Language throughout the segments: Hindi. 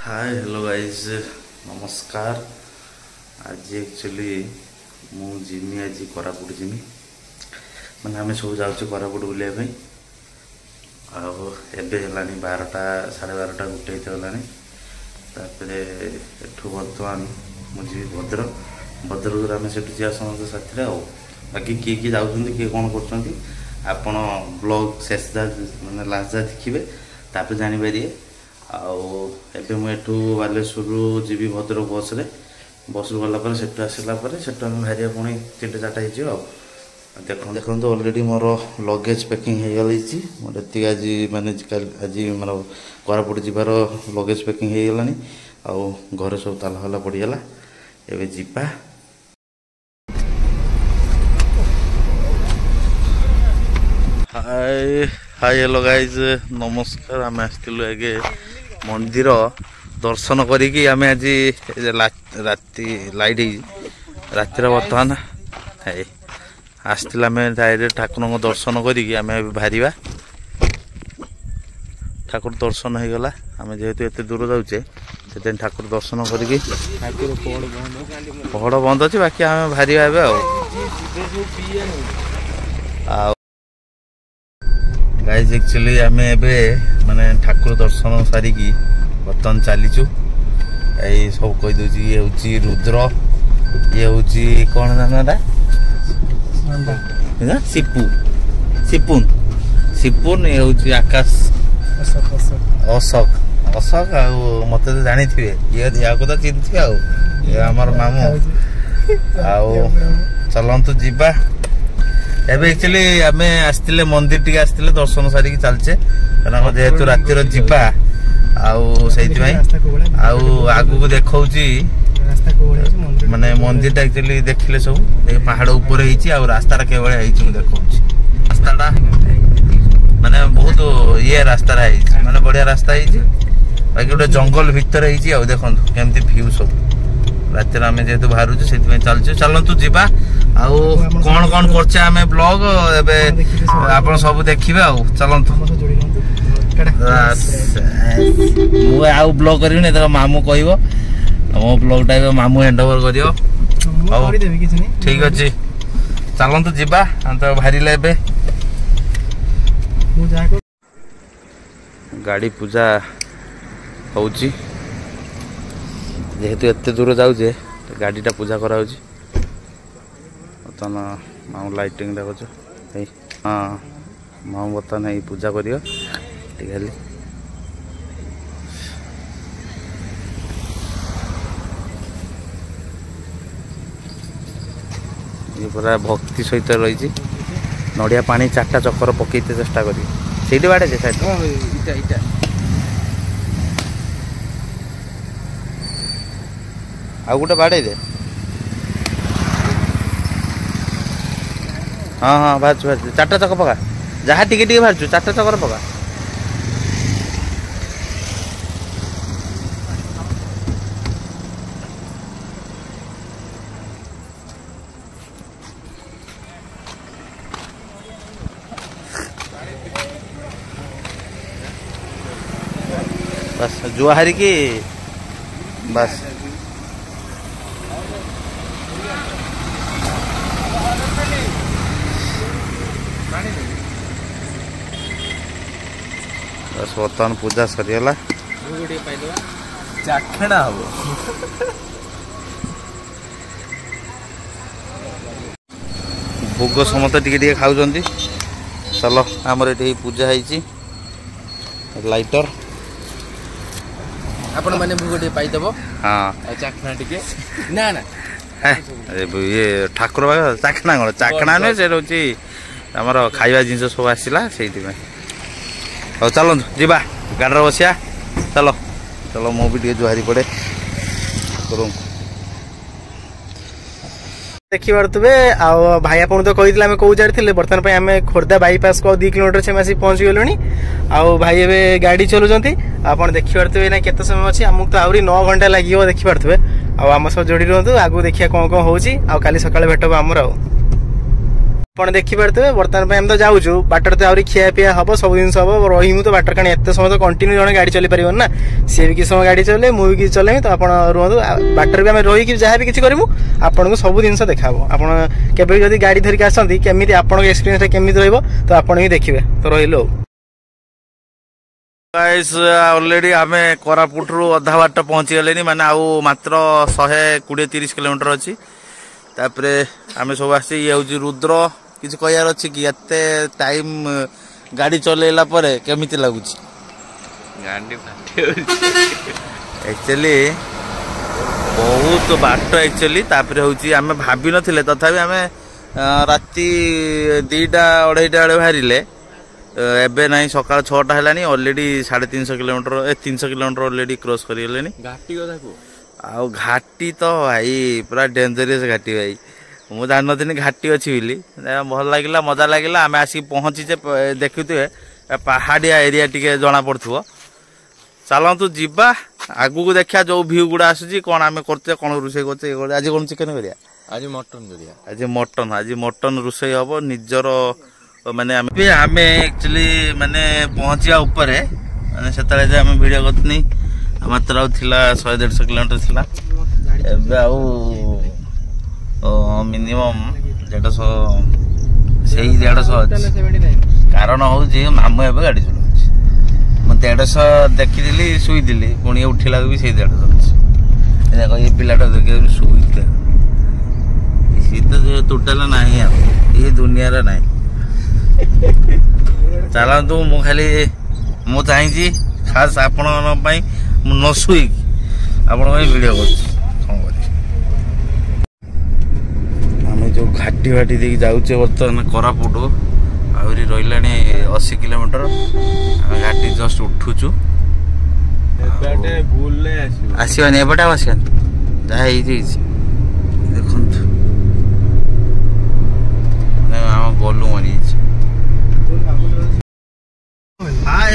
हाय हेलो गाइस नमस्कार। आज एक्चुअली मु जिमी आज कोरापुट जिमी माने आम सब जाऊँ कोरापुट बुलाया आबे है 12टा 12:30 गुटे गलानी एठू बर्तमान मुझे भद्रक भद्रक आम से जा समस्त साथी बाकी किए किए जाऊँ किए कौन कर ब्लॉग शेष मैंने लास्ट जा देखिए तापर जानीपारे आबे मुझू बालेश्वर जीवी भद्रक बस गलापर से आसला बाहर पुणी 3-4टा हो देखो ऑलरेडी मोर लगेज पैकिंग हो गई मोटे आज माने आज मोर कोरापुट जीवार लगेज पैकिंग हो गलानी आउ घर सब ताला हला पड़गला एवं जीवा हाय हाय हेलो गाइज नमस्कार। आम आसलु आगे मंदिर दर्शन करी आम आज राति लाइट रातिर बर्तमान है आसला आम डायरेक्ट ठाकुर को दर्शन करी आम बाहर ठाकुर दर्शन हो गला आम जेहेतु एत दूर जाऊे से ठाकुर दर्शन करी पहड़ बंद अच्छे बाकी आम बाहर गाइज एक्चुअली आम एवं माने ठाकुर दर्शन सारिकी बर्तमान चलीचु ये सब कहीदे ये हूँ रुद्र ये हूँ कौन नाना सिपू सिपुन सिपुन ये हूँ आकाश अशोक अशोक मत तो जानी थे या को तो चिन्ह आमर मामू चलतु जीवा एबे एक्चुअली आम आसते मंदिर टी आसते दर्शन सारिकी चलचे जेहेतु रातिर जीवा आगु देखा माने मंदिर टा एक्चुअली देखिले सब ये पहाड़ ऊपर रास्ता केवल देखा रास्ता माने बहुत ये रास्ता माने बढ़िया रास्ता बाकी गोटे जंगल भितर देखो केमती भ्यू सब रातिर आम जेहेतु बाहर से चलचे चलतु जीवा कौन कौन करछे आमे ब्लॉग एबे आपण सब देखिबे चलतु मु आउ ब्लॉग करियो ने तो मामू कहबो मो ब्लॉग टाइप मामू हैंड ओवर करियो ठीक अछि चलतु जीवा तो भारिले एबे गाड़ी पूजा होउची जेहेतु एत दूर जाऊे गाड़ीटा पूजा करा बर्तमान मामू लाइटिंग देखो हाँ मामू बर्तमान ये पूजा करियो खाली ये पूरा भक्ति सहित रही नड़िया पानी 4टा चक्कर पकईते चेष्टा करी बाड़े आ गोटे बाड़े दे हाँ हाँ बाहर 4टा चक पका जहाँ टिके बाहर 4टा चक्कर पका बस जुआहारी की बस बस बर्तमान पूजा सरीगला चाखणा हम भोग समस्त टे खाऊ चलो आमर ये पूजा है लाइटर आपण माने भोग टे पाइदब हाँ चाखणा टिके ना ना ये ठाकुर चाखणा कौन चाखणा नुहे से रोचे आमर खाଇବା जिनस सब आसला से हाँ चलो जीवा गाड़ी बसिया चलो चलो मु भी जुहारी पड़े देखी पारे आ भाई आप तो कही आम कौ जाए बर्तमान आम खोर्धा बाईपास को 2 किलोमीटर से आसी पहुंची गलुनी आउ भाई एवं गाड़ी चलाउं आप देखिपे ना केते समय अच्छी आमको तो आहरी 9 घंटा लगे देखिपे आम सब जोड़ी रुहतु आगू देखिए कौन कौन हो काली सकाଳେ भेट आमर। ଆପଣ ଦେଖିପାରୁଥିବେ ବର୍ତ୍ତମାନ ପାଇଁ ଆମେ ତ ଯାଉଛୁ ବାଟରେ ତ ଆହୁରି ଖିଆ ପିଆ ହବ ସବୁ ଜିନିଷ ହବ ରହିମୁ ତ ବାଟରେ କାରଣ ଏତେ ସମୟ ତ କଣ୍ଟିନ୍ୟୁ ଜଣେ ଗାଡି ଚଲେଇ ପାରିବନି ନା ସିଏ ବି କିଛି ସମୟ ଗାଡି ଚଲେଇ ମୁଁ ବି କିଛି ଚଲେଇବି ତ ଆପଣ ରୁହନ୍ତୁ ବାଟରେ ବି ଆମେ ରହିକି ଯାହା ବି କିଛି କରିବୁ ଆପଣଙ୍କୁ ସବୁ ଜିନିଷ ଦେଖାହବ ଆପଣ କେବେ ଯଦି ଗାଡି ଧରିକି ଆସନ୍ତି କେମିତି ଆପଣଙ୍କ ଏକ୍ସପିରିଏନ୍ସ ଟା କେମିତି ରହିବ ତ ଆପଣ ବି ଦେଖିବେ ତ ରହିଲୁ ଅଲରେଡି ଆମେ କୋରାପୁଟରୁ ଅଧା ବାଟ ପହଞ୍ଚି ଗଲେଣି ମାନେ ଆଉ ମାତ୍ର 120-130 କିଲୋମିଟର ଅଛି ତାପରେ ଆମେ ସବୁ ଆସି ଇଏ ହଉଛି ରୁଦ୍ର କିଛି କହିବାର ଅଛି କି ଏତେ ଟାଇମ ଗାଡି ଚଲେଇଲା ପରେ କେମିତି ଲାଗୁଛି एक्चुअली बहुत बाट एक्चुअली तापर हूँ आम भाभी नथिले तथापि आम राति 2टा 2:30 बेले बाहरिले एबे ना सकाल 6टा है already 350 kilometre 300 kilometre already cross कर घाटी तो भाई पूरा डेंजरियस घाटी भाई मु जान नी घाटी अच्छी बोली भल लगे मजा लगे आम आसिक पहुँचीचे देखुए पहाड़िया एरिया टी जना पड़ो चलतु जीवा आगु को देखा जो व्यू गुड़ा आसूची कौन आम करते कौन रोषे करते आज कौन चिकेन करिया आज मटन रोषे हम निजर माने आमे एक्चुअली माने पहुंचिया ऊपर माने सेतले जे आमे वीडियो करतनी मात्र थिला 100-150 किलोमीटर थिला एबे आउ मिनिमम 150 सेही 150 कारण हूँ मामू एबे गाड़ी चलाऊ मैं 150 देखी शुईली पुणी उठला भी से 150 देख ये पिलाटा देख शुई तो टोटाल ना ये दुनिया ना चलतु मु खाली मु चाहिए खास आपण न शुई आपण वीडियो कर जो घाटी घाटी दे जाऊे बर्तमान कोरापुट आहरी रहा 80 किलोमीटर आम घाटी जस्ट उठुचु आसवानी एपटे आसवानी जहाँ देखु आम गलु मरी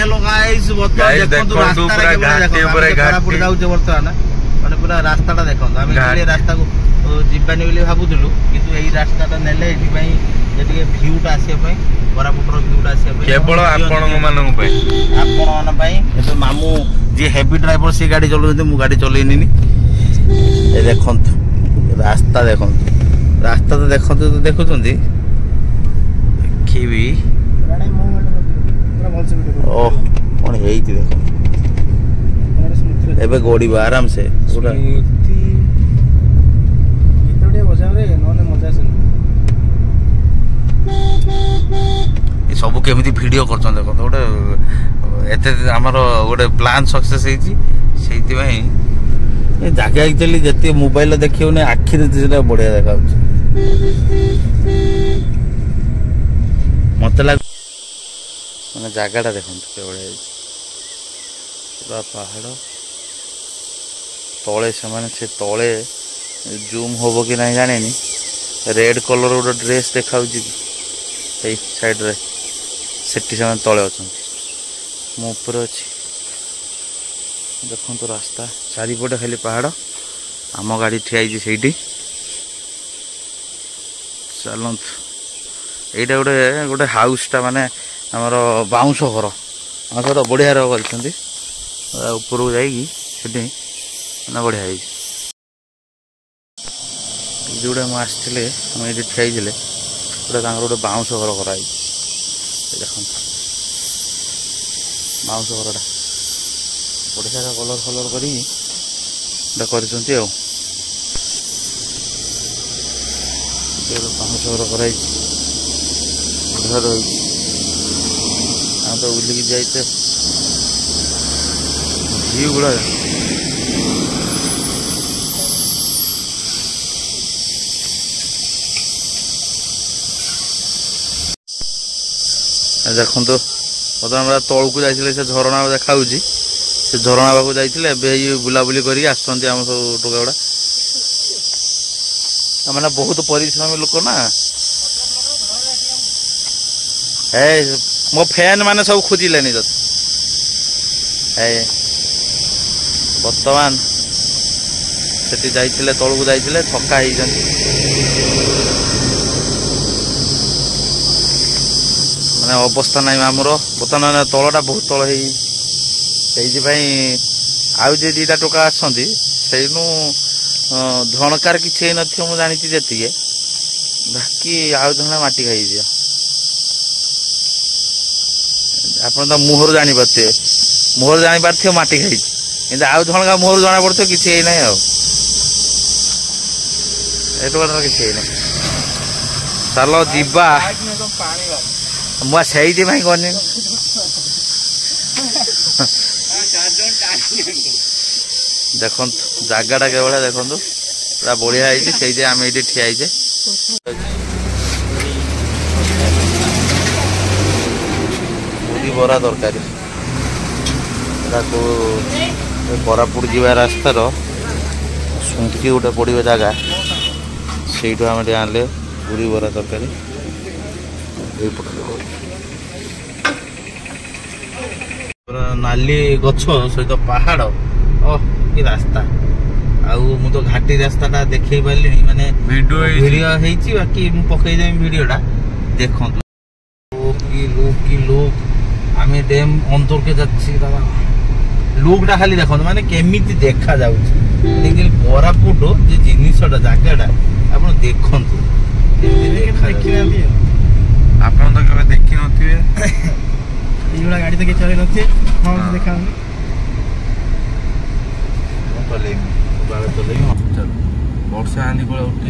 हेलो गाइस कोरापुट जाऊे बर्तमान मैंने पूरा रास्ता देखो रास्ता को जीवानी बोली भावुलु किंतु यही रास्ता नेले भ्यूटा आसवाई कोरापुटर भ्यूटा आसवाई केवल आपण मामू जी हेवी ड्राइवर सी गाड़ी चलाते मु गाड़ी चलैनी देखु रास्ता देखु रास्ता तो देखु तो देखुं देखी ओह कौन है देख एबे गोड़ीबा आराम से पूरा सब केमी वीडियो कर देखो गोटे एत आमर गोटे प्लान सक्सेस जगह एक्चुअली जिते मोबाइल देखिए आखि बढ़िया देखा मत लग मैंने जगहटा देखो पूरा पहाड़ तले से तले जूम हम कि नहीं जाने रेड कलर गोटे ड्रेस देखा साइड रे सेठी से तले अच्छा मुझे अच्छी देखो रास्ता चारिपटे खाली पहाड़ आम गाड़ी ठिया से चलत यहाँ गोटे गोटे हाउसटा माने आमर बाउंश घर तो बढ़िया कर उपरକୁ ଯାଇକି ସେଠି ମାନେ ବଢ଼ିଆ ହେଇଛି ଯେଉଁଟା ମୁଁ ଆସିଥିଲେ ଆମେ ଏଠି ଠିଆ ହେଇଥିଲେ ଗୋଟେ ତାଙ୍କର ଗୋଟେ ବାଉଁଶ ଘର କରାହେଇଛି ଦେଖନ୍ତୁ ବାଉଁଶ ଘରଟା ବଢ଼ିଆ କଲର ଫଲର କରିକି ଏଇଟା କରିଛନ୍ତି ଆଉ ବାଉଁଶ ଘର କରାହେଇଛି ବଢ଼ିଆ ରହିଛି ଆମେ ତ ବୁଲିକି ଯାଇତେ व्यू गुड़ा देखो बर्तमान तौक जाइए से झरणा देखा से झरणा पाक जाइए बुलाबुली कर सब टोका गुड़ा मैंने बहुत परिश्रमी लोक ना ए मो फैन माने सब खोजिले बर्तमान से जाइए तौक जाइए थका ମାନେ ଅବସ୍ଥା ନାହିଁ ଆମର ବର୍ତ୍ତମାନ ତଳଟା ବହୁତ ତଳ ହେଇ ସେଇଥିପାଇଁ ଆଉ ଯେ ଦୁଇଟା ଟୋକା ଅଛନ୍ତି ସେଇନୁ ଝଣକାର କିଛି ହେଇନଥିବ ମୁଁ ଜାଣିଛି ଯେତିକି ବାକି ଆଉ ଜଣେ ମାଟି ଖାଇଯିବ ଆପଣ ତ ମୁହଁରୁ ଜାଣିପାରୁଥିବେ ମାଟି ଖାଇଛି କିନ୍ତୁ ଆଉ ଜଣକା ମୁହଁରୁ ଜଣା ପଡୁଥିବ କିଛି ହେଇନାହିଁ ଆଉ ଏ ଟୋକାଟାର କିଛି ହେଇନାହିଁ ଚାଲ ଯିବା ମୁଁ ସେଇଥିପାଇଁ ଗନି ଦେଖନ୍ତୁ ଜାଗାଟା କେଭଳିଆ ଦେଖନ୍ତୁ ପୁରା ବଢିଆ ହେଇଛି ସେଇଥିପାଇଁ ଆମେ ଏଇଠି ଠିଆ ହେଇଛେ ପୁରୀ ବରା ତରକାରୀ ତାକୁ କୋରାପୁଟ ଯିବା ରାସ୍ତାର ସୁଙ୍କି ଗୋଟେ ପଡ଼ିବ ଜାଗା ସେଇଠୁ ଆମେ ଟିକେ ଆଣିଲେ ପୁରୀ ବରା ତରକାରୀ ନାଲି ଗଛ ସହିତ ପାହାଡ଼ କି ରାସ୍ତା ଆଉ ମୁଁ ତ ଘାଟି ରାସ୍ତାଟା ଦେଖେଇ ପାରିଲିନି ମାନେ ଭିଡ଼ିଓ ହେଇଛି ବାକି ମୁଁ ପକେଇଦେବି ଭିଡ଼ିଓଟା ଦେଖନ୍ତୁ କି ଲୋକ ଆମେ ଡ୍ୟାମ୍ ଅନ୍ତରକେ ଯାচ্ছি ଦାদা ଲୁକଟା ଖାଲି ଦେଖନ୍ତୁ ମାନେ କେମିତି ଦେଖାଯାଉଛି କୋରାପୁଟ ଯେ ଜିନିଷଟା ଜାଗାଟା ଆପଣ ଦେଖନ୍ତୁ ଆପଣ ତ କେବେ ଦେଖିନଥିବେ ଏଇଭଳିଆ ଗାଡ଼ି ତ କିଛି ଚଲେଇ ନଥିବେ ହଁ ଦେଖାଉନି ଚଲେଇବି ବର୍ଷା ଆନି କୋଳ ଉଠି